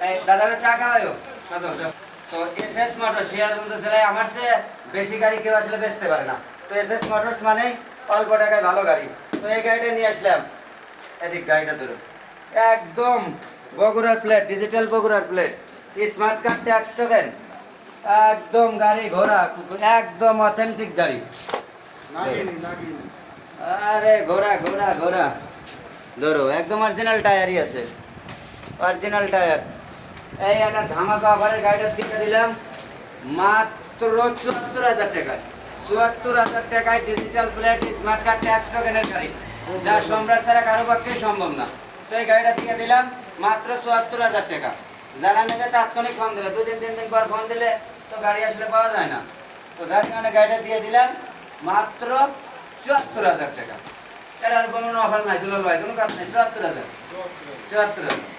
এই দাদারা চা খাওয়া요 তো এসএস মোটরস সিরাজগঞ্জ জেলায় আমার চেয়ে বেশি গাড়ি কেউ আসলে বেচতে পারে না। তো এসএস মোটরস মানে অল্প টাকায় ভালো গাড়ি। তো এই গাড়িটা নিয়ে আসলাম। এদিক গাড়িটা ধরো, একদম বগুড়ার প্লেট, ডিজিটাল বগুড়ার plate, smart card tax token, একদম গাড়ি ঘোড়া, একদম অথেন্টিক গাড়ি। আরে ঘোড়া ঘোড়া ঘোড়া ধরো, একদম অরিজিনাল টায়ারই আছে, অরিজিনাল টায়ার। এই একটা ধামাকা অফারের গাড়িটা দিয়ে দিলাম মাত্র ৭৪,০০০ টাকায়। ৭৪,০০০ টাকায় digital plate, smart card tax টোকেনের গাড়ি, যা সম্রাট ছাড়া কারো পক্ষেই সম্ভব না। তো এই গাড়িটা দিয়ে দিলাম মাত্র ৭৪,০০০ টাকা। যারা নেবে তাৎক্ষণিক ফোন দেবে, ২-৩ দিন পর ফোন দিলে তো গাড়ি আসলে পাওয়া যায় না। তো যার কারণে গাড়িটা দিয়ে দিলাম মাত্র ৭৪,০০০ টাকা। এটার কোনো অফার নাই দুলাল ভাই, কোনো কাজ নাই। ৭৪,০০০, ৭৪,০০০।